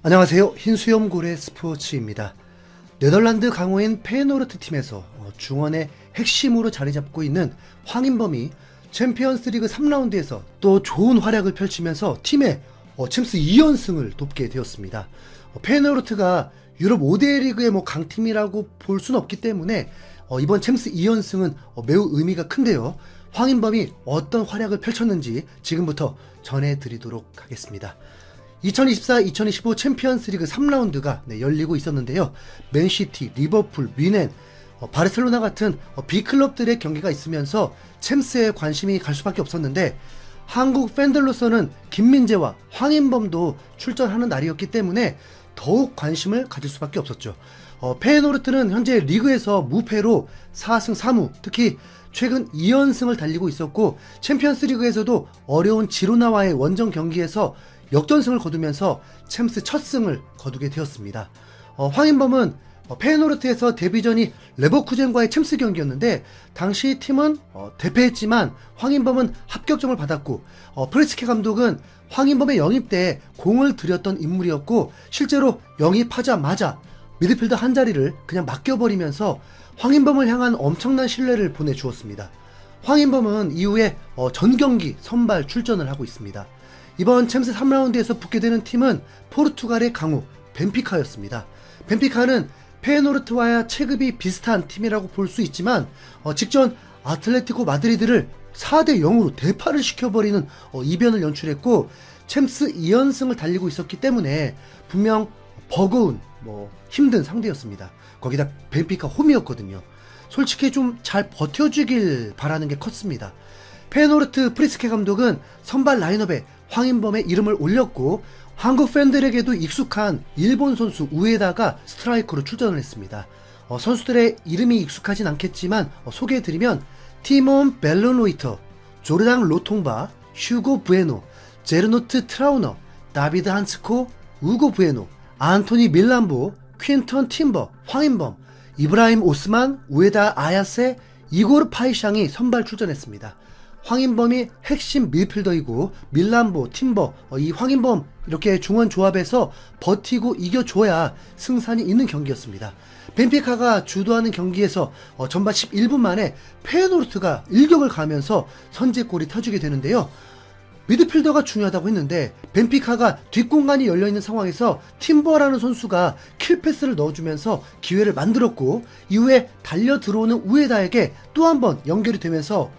안녕하세요. 흰수염고래 스포츠입니다. 네덜란드 강호인 페예노르트 팀에서 중원의 핵심으로 자리 잡고 있는 황인범이 챔피언스리그 3라운드에서 또 좋은 활약을 펼치면서 팀의 챔스 2연승을 돕게 되었습니다. 페예노르트가 유럽 5대 리그의 강팀이라고 볼 수는 없기 때문에 이번 챔스 2연승은 매우 의미가 큰데요. 황인범이 어떤 활약을 펼쳤는지 지금부터 전해드리도록 하겠습니다. 2024-2025 챔피언스리그 3라운드가 열리고 있었는데요. 맨시티, 리버풀, 뮌헨, 바르셀로나 같은 B클럽들의 경기가 있으면서 챔스에 관심이 갈 수밖에 없었는데 한국 팬들로서는 김민재와 황인범도 출전하는 날이었기 때문에 더욱 관심을 가질 수밖에 없었죠. 페예노르트는 현재 리그에서 무패로 4승 3무, 특히 최근 2연승을 달리고 있었고 챔피언스리그에서도 어려운 지로나와의 원정 경기에서 역전승을 거두면서 챔스 첫 승을 거두게 되었습니다. 황인범은 페예노르트에서 데뷔전이 레버쿠젠과의 챔스 경기였는데 당시 팀은 대패했지만 황인범은 합격점을 받았고 프리스케 감독은 황인범의 영입 때 공을 들였던 인물이었고 실제로 영입하자마자 미드필더 한 자리를 그냥 맡겨버리면서 황인범을 향한 엄청난 신뢰를 보내주었습니다. 황인범은 이후에 전 경기 선발 출전을 하고 있습니다. 이번 챔스 3라운드에서 붙게 되는 팀은 포르투갈의 강호 벤피카였습니다. 벤피카는 페예노르트와의 체급이 비슷한 팀이라고 볼 수 있지만 직전 아틀레티코 마드리드를 4대 0으로 대파를 시켜버리는 이변을 연출했고 챔스 2연승을 달리고 있었기 때문에 분명 버거운 힘든 상대였습니다. 거기다 벤피카 홈이었거든요. 솔직히 좀 잘 버텨주길 바라는 게 컸습니다. 페예노르트 프리스케 감독은 선발 라인업에 황인범의 이름을 올렸고 한국 팬들에게도 익숙한 일본 선수 우에다가 스트라이커로 출전을 했습니다. 선수들의 이름이 익숙하진 않겠지만 소개해드리면 티몬 벨로노이터, 조르당 로통바, 휴고 부에노, 제르노트 트라우너, 다비드 한스코, 우고 부에노, 안토니 밀란보, 퀸턴 팀버, 황인범, 이브라임 오스만, 우에다 아야세, 이고르 파이샹이 선발 출전했습니다. 황인범이 핵심 미드필더이고 밀란보, 팀버, 이 황인범 이렇게 중원 조합에서 버티고 이겨줘야 승산이 있는 경기였습니다. 벤피카가 주도하는 경기에서 전반 11분 만에 페예노르트가 일격을 가하면서 선제골이 터지게 되는데요. 미드필더가 중요하다고 했는데 벤피카가 뒷공간이 열려있는 상황에서 팀버라는 선수가 킬패스를 넣어주면서 기회를 만들었고 이후에 달려 들어오는 우에다에게 또 한 번 연결이 되면서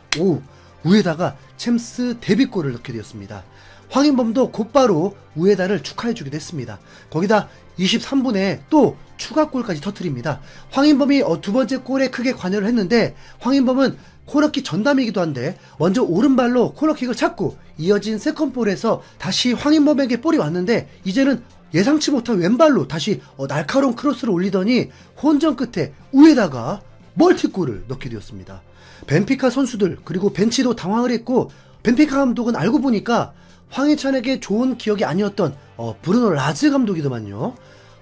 우에다가 챔스 데뷔골을 넣게 되었습니다. 황인범도 곧바로 우에다를 축하해주기도 했습니다. 거기다 23분에 또 추가골까지 터뜨립니다. 황인범이 두 번째 골에 크게 관여를 했는데 황인범은 코너킥 전담이기도 한데 먼저 오른발로 코너킥을 찾고 이어진 세컨볼에서 다시 황인범에게 볼이 왔는데 이제는 예상치 못한 왼발로 다시 날카로운 크로스를 올리더니 혼전 끝에 우에다가 멀티골을 넣게 되었습니다. 벤피카 선수들 그리고 벤치도 당황을 했고 벤피카 감독은 알고 보니까 황희찬에게 좋은 기억이 아니었던 브루노 라즈 감독이더만요.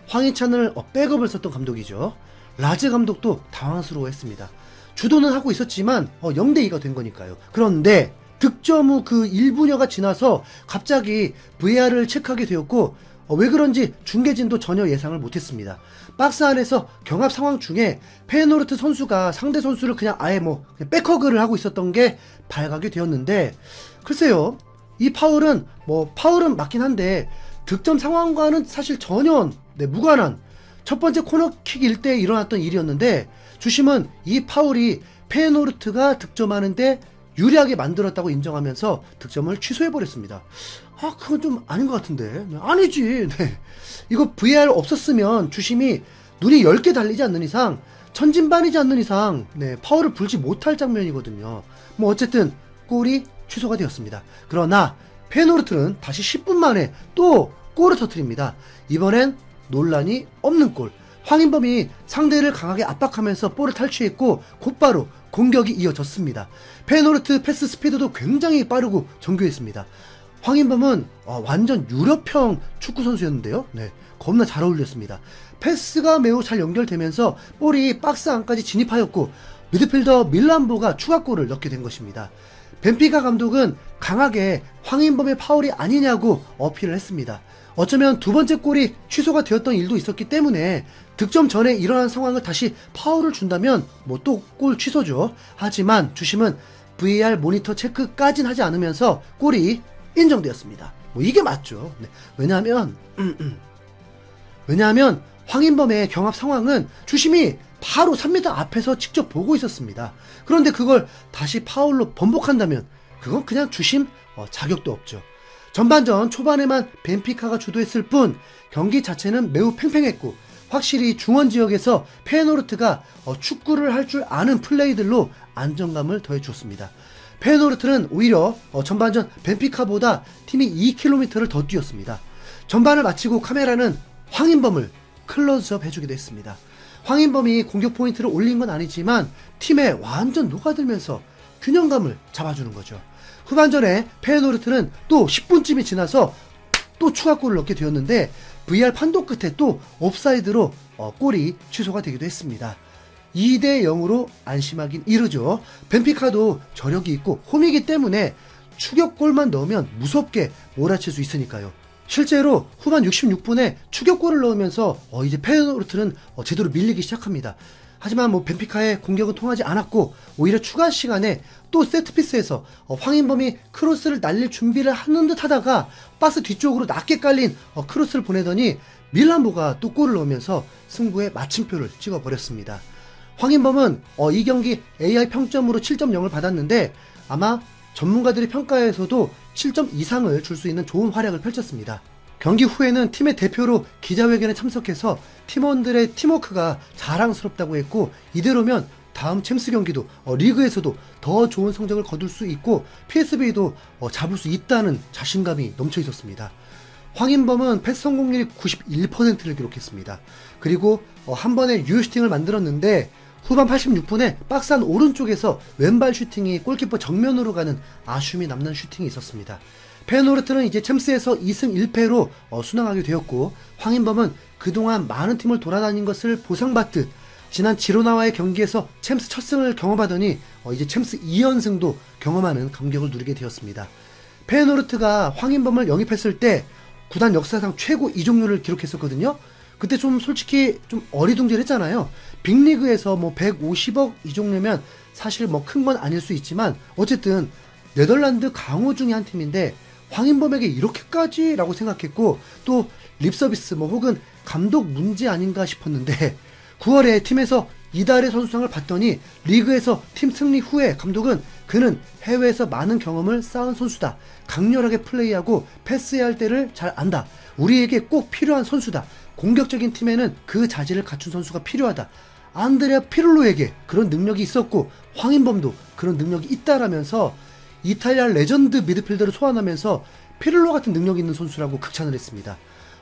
황희찬을 백업을 썼던 감독이죠. 라즈 감독도 당황스러워했습니다. 주도는 하고 있었지만 0대2가 된 거니까요. 그런데 득점 후 그 1분여가 지나서 갑자기 VR을 체크하게 되었고 왜 그런지 중계진도 전혀 예상을 못했습니다. 박스 안에서 경합 상황 중에 페예노르트 선수가 상대 선수를 그냥 아예 그냥 백허그를 하고 있었던 게 발각이 되었는데 글쎄요, 이 파울은 파울은 맞긴 한데 득점 상황과는 사실 전혀 무관한 첫 번째 코너킥일 때 일어났던 일이었는데 주심은 이 파울이 페예노르트가 득점하는데 유리하게 만들었다고 인정하면서 득점을 취소해버렸습니다. 그건 좀 아닌 것 같은데. 아니지. 이거 VAR 없었으면 주심이 눈이 10개 달리지 않는 이상, 천진반이지 않는 이상, 파울을 불지 못할 장면이거든요. 어쨌든, 골이 취소가 되었습니다. 그러나, 페예노르트는 다시 10분 만에 또 골을 터뜨립니다. 이번엔 논란이 없는 골. 황인범이 상대를 강하게 압박하면서 볼을 탈취했고 곧바로 공격이 이어졌습니다. 페예노르트 패스 스피드도 굉장히 빠르고 정교했습니다. 황인범은 완전 유럽형 축구 선수였는데요. 겁나 잘 어울렸습니다. 패스가 매우 잘 연결되면서 볼이 박스 안까지 진입하였고 미드필더 밀란보가 추가골을 넣게 된 것입니다. 벤피카 감독은 강하게 황인범의 파울이 아니냐고 어필을 했습니다. 어쩌면 두 번째 골이 취소가 되었던 일도 있었기 때문에 득점 전에 일어난 상황을 다시 파울을 준다면 뭐 또 골 취소죠. 하지만 주심은 VAR 모니터 체크까진 하지 않으면서 골이 인정되었습니다. 뭐 이게 맞죠. 네. 왜냐하면 황인범의 경합 상황은 주심이 바로 3m 앞에서 직접 보고 있었습니다. 그런데 그걸 다시 파울로 번복한다면 그건 그냥 주심 자격도 없죠. 전반전 초반에만 벤피카가 주도했을 뿐 경기 자체는 매우 팽팽했고 확실히 중원 지역에서 페노르트가 축구를 할 줄 아는 플레이들로 안정감을 더해줬습니다. 페노르트는 오히려 전반전 벤피카보다 팀이 2km를 더 뛰었습니다. 전반을 마치고 카메라는 황인범을 클로즈업 해주기도 했습니다. 황인범이 공격 포인트를 올린 건 아니지만 팀에 완전 녹아들면서 균형감을 잡아주는 거죠. 후반전에 페노르트는 또 10분쯤이 지나서 또 추가골을 넣게 되었는데 VAR 판독 끝에 또 옵사이드로 골이 취소가 되기도 했습니다. 2대 0으로 안심하긴 이르죠. 벤피카도 저력이 있고 홈이기 때문에 추격골만 넣으면 무섭게 몰아칠 수 있으니까요. 실제로 후반 66분에 추격골을 넣으면서 이제 페노르트는 제대로 밀리기 시작합니다. 하지만 뭐 벤피카의 공격은 통하지 않았고 오히려 추가 시간에 또 세트피스에서 황인범이 크로스를 날릴 준비를 하는 듯 하다가 박스 뒤쪽으로 낮게 깔린 크로스를 보내더니 밀란보가 또 골을 넣으면서 승부의 마침표를 찍어버렸습니다. 황인범은 이 경기 AI 평점으로 7.0을 받았는데 아마 전문가들의 평가에서도 7점 이상을 줄 수 있는 좋은 활약을 펼쳤습니다. 경기 후에는 팀의 대표로 기자회견에 참석해서 팀원들의 팀워크가 자랑스럽다고 했고 이대로면 다음 챔스 경기도 리그에서도 더 좋은 성적을 거둘 수 있고 PSV도 잡을 수 있다는 자신감이 넘쳐 있었습니다. 황인범은 패스 성공률이 91%를 기록했습니다. 그리고 한 번에 유효슈팅을 만들었는데 후반 86분에 박스 안 오른쪽에서 왼발 슈팅이 골키퍼 정면으로 가는 아쉬움이 남는 슈팅이 있었습니다. 페노르트는 이제 챔스에서 2승 1패로 순항하게 되었고 황인범은 그동안 많은 팀을 돌아다닌 것을 보상받듯 지난 지로나와의 경기에서 챔스 첫 승을 경험하더니 이제 챔스 2연승도 경험하는 감격을 누리게 되었습니다. 페노르트가 황인범을 영입했을 때 구단 역사상 최고 이적료를 기록했었거든요. 그때 좀 솔직히 좀 어리둥절했잖아요. 빅리그에서 뭐 150억 이적료면 사실 뭐 큰 건 아닐 수 있지만 어쨌든 네덜란드 강호 중에 한 팀인데 황인범에게 이렇게까지 라고 생각했고 또 립서비스 뭐 혹은 감독 문제 아닌가 싶었는데 9월에 팀에서 이달의 선수상을 받더니 리그에서 팀 승리 후에 감독은 그는 해외에서 많은 경험을 쌓은 선수다. 강렬하게 플레이하고 패스해야 할 때를 잘 안다. 우리에게 꼭 필요한 선수다. 공격적인 팀에는 그 자질을 갖춘 선수가 필요하다. 안드레아 피를로에게 그런 능력이 있었고 황인범도 그런 능력이 있다라면서 이탈리아 레전드 미드필더를 소환하면서 피를로 같은 능력이 있는 선수라고 극찬을 했습니다.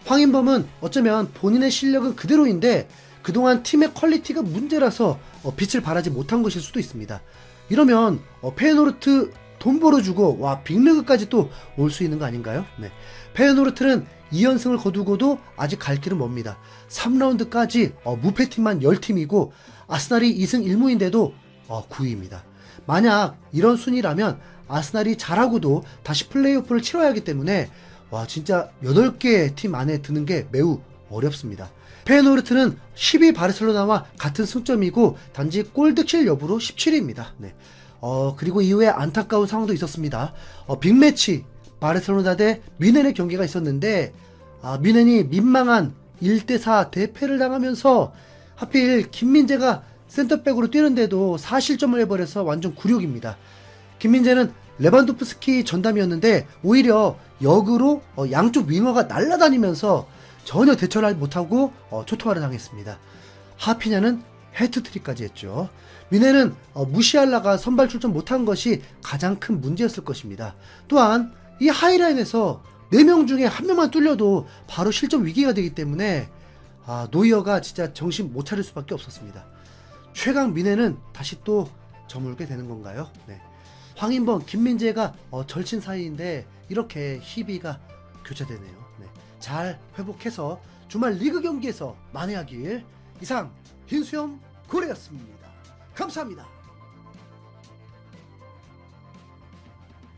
황인범은 어쩌면 본인의 실력은 그대로인데 그동안 팀의 퀄리티가 문제라서 빛을 발하지 못한 것일 수도 있습니다. 이러면 페노르트 돈 벌어주고 빅리그까지 또 올 수 있는 거 아닌가요? 네. 페노르트는 2연승을 거두고도 아직 갈 길은 멉니다. 3라운드까지 무패팀만 10팀이고 아스날이 2승 1무인데도 9위입니다. 만약 이런 순위라면 아스날이 잘하고도 다시 플레이오프를 치러야 하기 때문에 진짜 8개 팀 안에 드는 게 매우 어렵습니다. 페노르트는 10위 바르셀로나와 같은 승점이고 단지 골득실 여부로 17위입니다. 네. 그리고 이후에 안타까운 상황도 있었습니다. 빅매치 바르셀로나 대 뮌헨의 경기가 있었는데 뮌헨이 민망한 1대4 대패를 당하면서 하필 김민재가 센터백으로 뛰는데도 4실점을 해버려서 완전 굴욕입니다. 김민재는 레반도프스키 전담이었는데 오히려 역으로 양쪽 윙어가 날아다니면서 전혀 대처를 못하고 초토화를 당했습니다. 하피냐는 해트트릭까지 했죠. 뮌헨은 무시알라가 선발 출전 못한 것이 가장 큰 문제였을 것입니다. 또한 이 하이라인에서 4명 중에 1명만 뚫려도 바로 실점 위기가 되기 때문에 노이어가 진짜 정신 못 차릴 수밖에 없었습니다. 최강 뮌헨은 다시 또 저물게 되는 건가요? 네. 황인범, 김민재가 절친 사이인데 이렇게 희비가 교차되네요. 네. 잘 회복해서 주말 리그 경기에서 만회하길. 이상 흰수염 고래였습니다. 감사합니다.